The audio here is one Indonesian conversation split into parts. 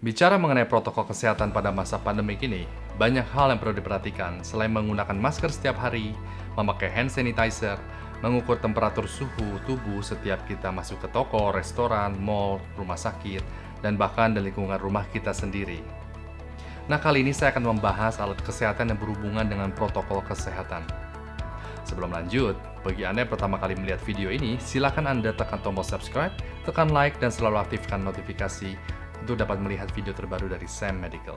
Bicara mengenai protokol kesehatan pada masa pandemi ini, banyak hal yang perlu diperhatikan selain menggunakan masker setiap hari, memakai hand sanitizer, mengukur temperatur suhu tubuh setiap kita masuk ke toko, restoran, mall, rumah sakit, dan bahkan di lingkungan rumah kita sendiri. Nah, kali ini saya akan membahas alat kesehatan yang berhubungan dengan protokol kesehatan. Sebelum lanjut, bagi Anda yang pertama kali melihat video ini, silakan Anda tekan tombol subscribe, tekan like, dan selalu aktifkan notifikasi untuk dapat melihat video terbaru dari Sam Medical.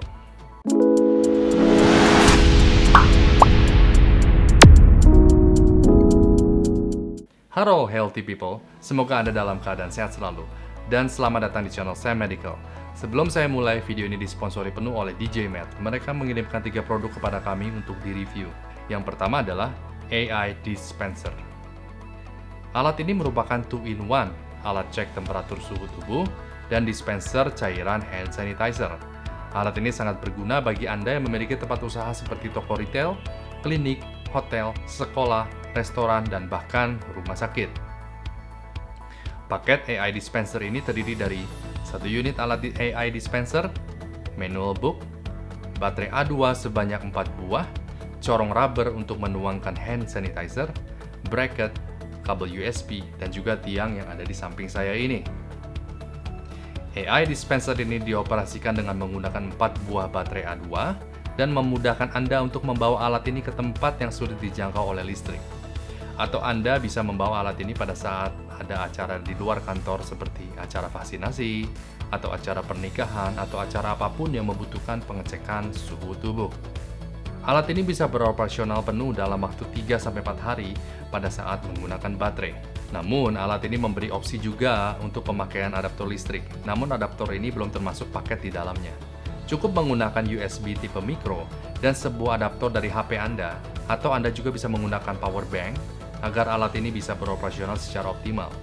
Halo healthy people, semoga Anda dalam keadaan sehat selalu, dan selamat datang di channel Sam Medical. Sebelum saya mulai, video ini disponsori penuh oleh DJ Med. Mereka mengirimkan 3 produk kepada kami untuk di-review. Yang pertama adalah AI Dispenser. Alat ini merupakan 2-in-1, alat cek temperatur suhu tubuh, dan dispenser cairan hand sanitizer. Alat ini sangat berguna bagi Anda yang memiliki tempat usaha seperti toko retail, klinik, hotel, sekolah, restoran, dan bahkan rumah sakit. Paket AI Dispenser ini terdiri dari 1 unit alat AI Dispenser, manual book, baterai A2 sebanyak 4 buah, corong rubber untuk menuangkan hand sanitizer, bracket, kabel USB, dan juga tiang yang ada di samping saya ini. AI Dispenser ini dioperasikan dengan menggunakan 4 buah baterai A2 dan memudahkan Anda untuk membawa alat ini ke tempat yang sulit dijangkau oleh listrik. Atau Anda bisa membawa alat ini pada saat ada acara di luar kantor seperti acara vaksinasi, atau acara pernikahan, atau acara apapun yang membutuhkan pengecekan suhu tubuh. Alat ini bisa beroperasional penuh dalam waktu 3-4 hari pada saat menggunakan baterai. Namun, alat ini memberi opsi juga untuk pemakaian adaptor listrik. Namun, adaptor ini belum termasuk paket di dalamnya. Cukup menggunakan USB tipe micro dan sebuah adaptor dari HP Anda, atau Anda juga bisa menggunakan power bank agar alat ini bisa beroperasional secara optimal,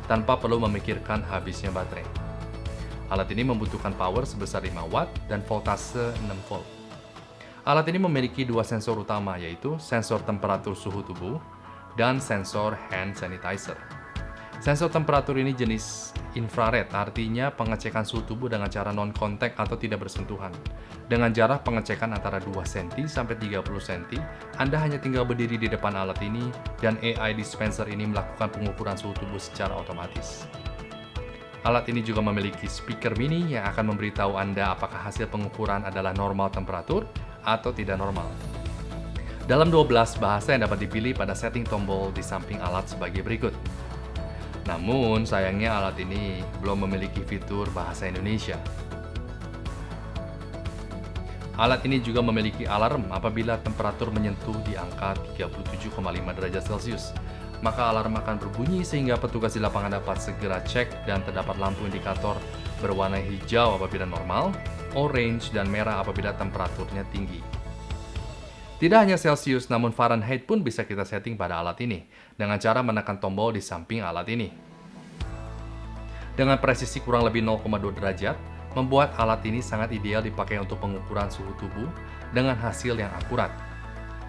tanpa perlu memikirkan habisnya baterai. Alat ini membutuhkan power sebesar 5 watt dan voltase 6 volt. Alat ini memiliki 2 sensor utama, yaitu sensor temperatur suhu tubuh dan sensor hand sanitizer. Sensor temperatur ini jenis infrared, artinya pengecekan suhu tubuh dengan cara non-kontak atau tidak bersentuhan. Dengan jarak pengecekan antara 2 cm sampai 30 cm, Anda hanya tinggal berdiri di depan alat ini dan AI Dispenser ini melakukan pengukuran suhu tubuh secara otomatis. Alat ini juga memiliki speaker mini yang akan memberitahu Anda apakah hasil pengukuran adalah normal temperatur atau tidak normal. Dalam 12 bahasa yang dapat dipilih pada setting tombol di samping alat sebagai berikut. Namun, sayangnya alat ini belum memiliki fitur bahasa Indonesia. Alat ini juga memiliki alarm apabila temperatur menyentuh di angka 37,5 derajat Celcius. Maka alarm akan berbunyi sehingga petugas di lapangan dapat segera cek dan terdapat lampu indikator berwarna hijau apabila normal, orange, dan merah apabila temperaturnya tinggi. Tidak hanya Celcius, namun Fahrenheit pun bisa kita setting pada alat ini dengan cara menekan tombol di samping alat ini. Dengan presisi kurang lebih 0,2 derajat, membuat alat ini sangat ideal dipakai untuk pengukuran suhu tubuh dengan hasil yang akurat.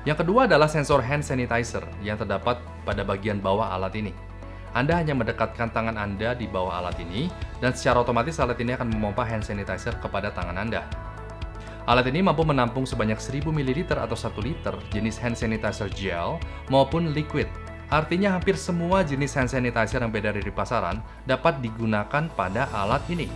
Yang kedua adalah sensor hand sanitizer yang terdapat pada bagian bawah alat ini. Anda hanya mendekatkan tangan Anda di bawah alat ini, dan secara otomatis alat ini akan memompa hand sanitizer kepada tangan Anda. Alat ini mampu menampung sebanyak 1000 ml atau 1 liter jenis hand sanitizer gel maupun liquid. Artinya hampir semua jenis hand sanitizer yang beredar di pasaran dapat digunakan pada alat ini.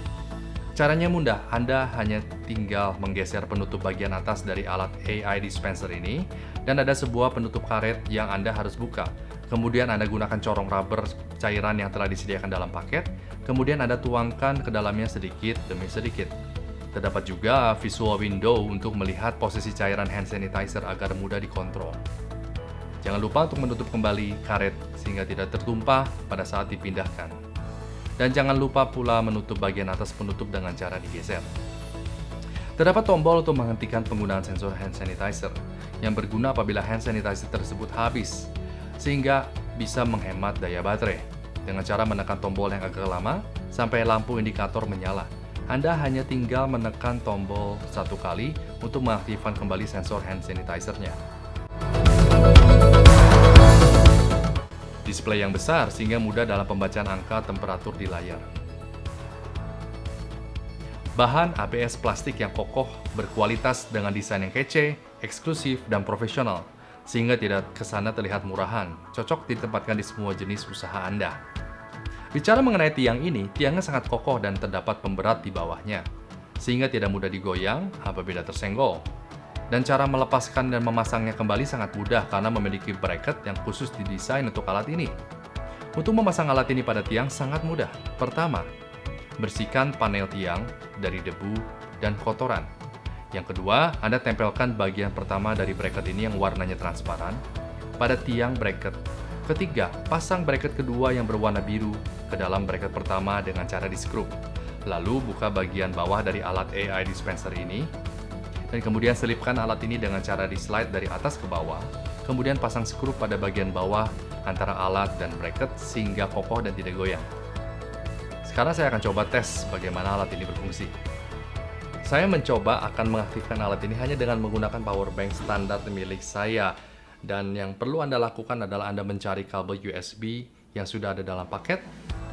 Caranya mudah, Anda hanya tinggal menggeser penutup bagian atas dari alat AI Dispenser ini, dan ada sebuah penutup karet yang Anda harus buka. Kemudian Anda gunakan corong rubber cairan yang telah disediakan dalam paket, kemudian Anda tuangkan ke dalamnya sedikit demi sedikit. Terdapat juga visual window untuk melihat posisi cairan hand sanitizer agar mudah dikontrol. Jangan lupa untuk menutup kembali karet sehingga tidak tertumpah pada saat dipindahkan. Dan jangan lupa pula menutup bagian atas penutup dengan cara digeser. Terdapat tombol untuk menghentikan penggunaan sensor hand sanitizer yang berguna apabila hand sanitizer tersebut habis, sehingga bisa menghemat daya baterai. Dengan cara menekan tombol yang agak lama sampai lampu indikator menyala. Anda hanya tinggal menekan tombol 1 kali untuk mengaktifkan kembali sensor hand sanitizer-nya. Display yang besar sehingga mudah dalam pembacaan angka temperatur di layar. Bahan ABS plastik yang kokoh, berkualitas dengan desain yang kece, eksklusif, dan profesional, sehingga tidak kesana terlihat murahan, cocok ditempatkan di semua jenis usaha Anda. Bicara mengenai tiang ini, tiangnya sangat kokoh dan terdapat pemberat di bawahnya, sehingga tidak mudah digoyang apabila tersenggol. Dan cara melepaskan dan memasangnya kembali sangat mudah karena memiliki bracket yang khusus didesain untuk alat ini. Untuk memasang alat ini pada tiang sangat mudah. Pertama, bersihkan panel tiang dari debu dan kotoran. Yang kedua, Anda tempelkan bagian pertama dari bracket ini yang warnanya transparan pada tiang bracket. Ketiga, pasang bracket kedua yang berwarna biru ke dalam bracket pertama dengan cara di-skrup. Lalu buka bagian bawah dari alat AI dispenser ini, dan kemudian selipkan alat ini dengan cara di-slide dari atas ke bawah. Kemudian pasang skrup pada bagian bawah antara alat dan bracket sehingga kokoh dan tidak goyang. Sekarang saya akan coba tes bagaimana alat ini berfungsi. Saya mencoba akan mengaktifkan alat ini hanya dengan menggunakan power bank standar milik saya. Dan yang perlu Anda lakukan adalah Anda mencari kabel USB yang sudah ada dalam paket,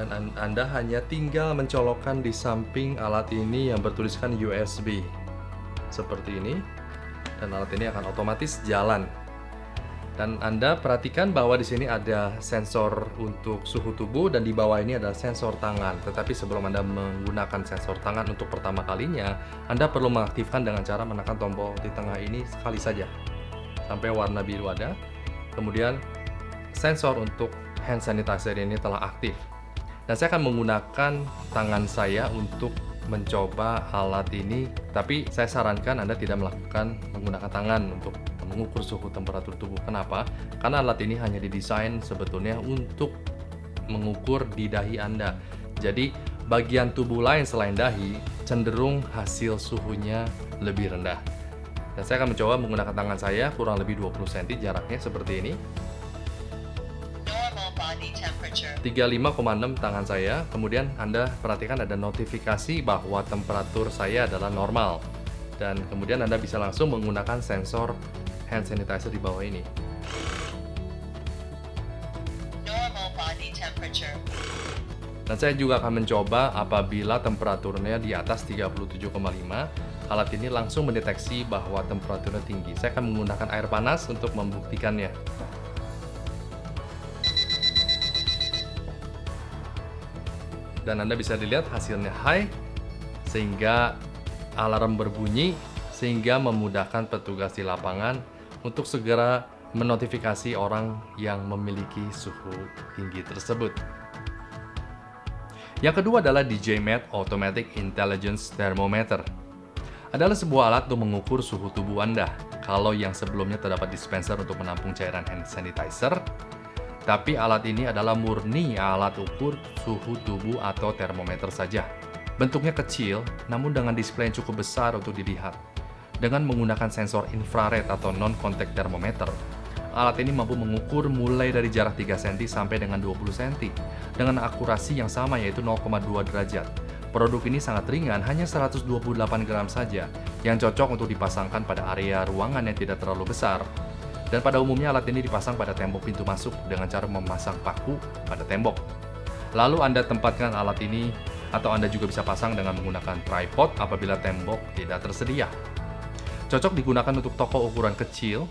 dan Anda hanya tinggal mencolokkan di samping alat ini yang bertuliskan USB. Seperti ini, dan alat ini akan otomatis jalan. Dan Anda perhatikan bahwa di sini ada sensor untuk suhu tubuh dan di bawah ini adalah sensor tangan. Tetapi sebelum Anda menggunakan sensor tangan untuk pertama kalinya, Anda perlu mengaktifkan dengan cara menekan tombol di tengah ini sekali saja sampai warna biru ada. Kemudian sensor untuk hand sanitizer ini telah aktif. Dan saya akan menggunakan tangan saya untuk mencoba alat ini, tapi saya sarankan Anda tidak menggunakan tangan untuk mengukur suhu temperatur tubuh. Kenapa? Karena alat ini hanya didesain sebetulnya untuk mengukur di dahi Anda. Jadi bagian tubuh lain selain dahi cenderung hasil suhunya lebih rendah. Dan saya akan mencoba menggunakan tangan saya kurang lebih 20 cm jaraknya seperti ini. 35,6 tangan saya. Kemudian Anda perhatikan ada notifikasi bahwa temperatur saya adalah normal. Dan kemudian Anda bisa langsung menggunakan sensor hand sanitizer di bawah ini. Dan saya juga akan mencoba apabila temperaturnya di atas 37,5, alat ini langsung mendeteksi bahwa temperaturnya tinggi. Saya akan menggunakan air panas untuk membuktikannya. Dan Anda bisa dilihat hasilnya high, sehingga alarm berbunyi, sehingga memudahkan petugas di lapangan untuk segera menotifikasi orang yang memiliki suhu tinggi tersebut. Yang kedua adalah DJMatt Automatic Intelligence Thermometer. Adalah sebuah alat untuk mengukur suhu tubuh Anda. Kalau yang sebelumnya terdapat dispenser untuk menampung cairan hand sanitizer, tapi alat ini adalah murni alat ukur suhu tubuh atau termometer saja. Bentuknya kecil, namun dengan display yang cukup besar untuk dilihat. Dengan menggunakan sensor infrared atau non-contact thermometer, alat ini mampu mengukur mulai dari jarak 3 cm sampai dengan 20 cm dengan akurasi yang sama, yaitu 0,2 derajat. Produk ini sangat ringan, hanya 128 gram saja, yang cocok untuk dipasangkan pada area ruangan yang tidak terlalu besar. Dan pada umumnya alat ini dipasang pada tembok pintu masuk dengan cara memasang paku pada tembok. Lalu Anda tempatkan alat ini, atau Anda juga bisa pasang dengan menggunakan tripod apabila tembok tidak tersedia. Cocok digunakan untuk toko ukuran kecil,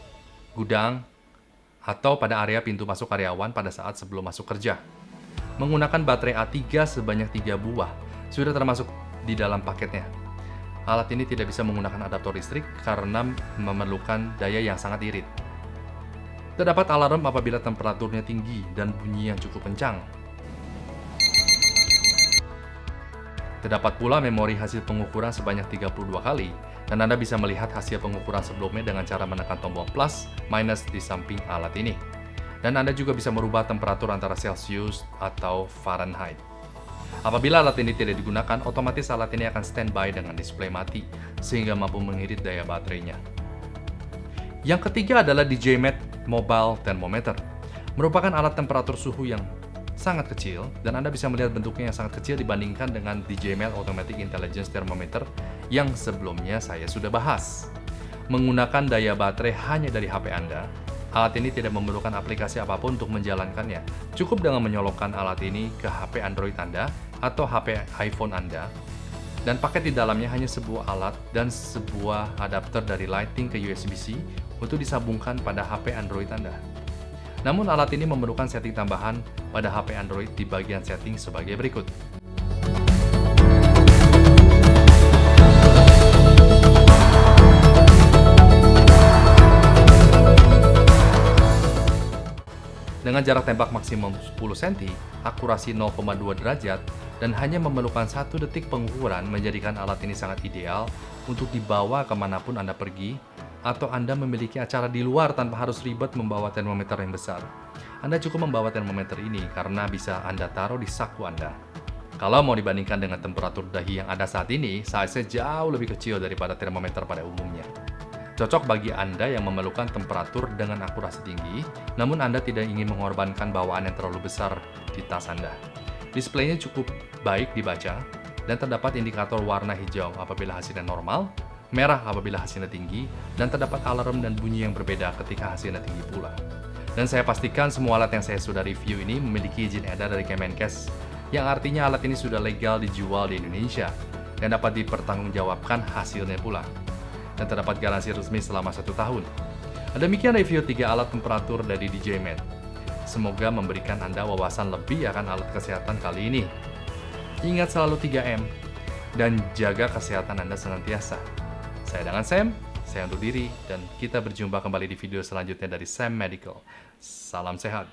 gudang, atau pada area pintu masuk karyawan pada saat sebelum masuk kerja. Menggunakan baterai A3 sebanyak 3 buah, sudah termasuk di dalam paketnya. Alat ini tidak bisa menggunakan adaptor listrik karena memerlukan daya yang sangat irit. Terdapat alarm apabila temperaturnya tinggi dan bunyi yang cukup kencang. Terdapat pula memori hasil pengukuran sebanyak 32 kali, dan Anda bisa melihat hasil pengukuran sebelumnya dengan cara menekan tombol plus, minus di samping alat ini. Dan Anda juga bisa merubah temperatur antara Celsius atau Fahrenheit. Apabila alat ini tidak digunakan, otomatis alat ini akan standby dengan display mati, sehingga mampu mengirit daya baterainya. Yang ketiga adalah DJMatt Mobile Thermometer. Merupakan alat temperatur suhu yang sangat kecil, dan Anda bisa melihat bentuknya yang sangat kecil dibandingkan dengan DJMatt Automatic Intelligence Thermometer yang sebelumnya saya sudah bahas. Menggunakan daya baterai hanya dari HP Anda, alat ini tidak memerlukan aplikasi apapun untuk menjalankannya. Cukup dengan menyolokkan alat ini ke HP Android Anda atau HP iPhone Anda, Dan paket di dalamnya hanya sebuah alat dan sebuah adapter dari Lightning ke USB-C untuk disambungkan pada HP Android Anda. Namun alat ini memerlukan setting tambahan pada HP Android di bagian setting sebagai berikut. Dengan jarak tembak maksimum 10 cm, akurasi 0,2 derajat, dan hanya memerlukan 1 detik pengukuran menjadikan alat ini sangat ideal untuk dibawa kemanapun Anda pergi, atau Anda memiliki acara di luar tanpa harus ribet membawa termometer yang besar. Anda cukup membawa termometer ini karena bisa Anda taruh di saku Anda. Kalau mau dibandingkan dengan temperatur dahi yang ada saat ini, size-nya jauh lebih kecil daripada termometer pada umumnya. Cocok bagi Anda yang memerlukan temperatur dengan akurasi tinggi, namun Anda tidak ingin mengorbankan bawaan yang terlalu besar di tas Anda. Displaynya cukup baik dibaca, dan terdapat indikator warna hijau apabila hasilnya normal, merah apabila hasilnya tinggi, dan terdapat alarm dan bunyi yang berbeda ketika hasilnya tinggi pula. Dan saya pastikan semua alat yang saya sudah review ini memiliki izin edar dari Kemenkes, yang artinya alat ini sudah legal dijual di Indonesia, dan dapat dipertanggungjawabkan hasilnya pula. Dan terdapat garansi resmi selama 1 tahun. Demikian review 3 alat temperatur dari DJI-Med. Semoga memberikan Anda wawasan lebih akan alat kesehatan kali ini. Ingat selalu 3M, dan jaga kesehatan Anda senantiasa. Saya dengan Sam, saya undur diri, dan kita berjumpa kembali di video selanjutnya dari Sam Medical. Salam sehat.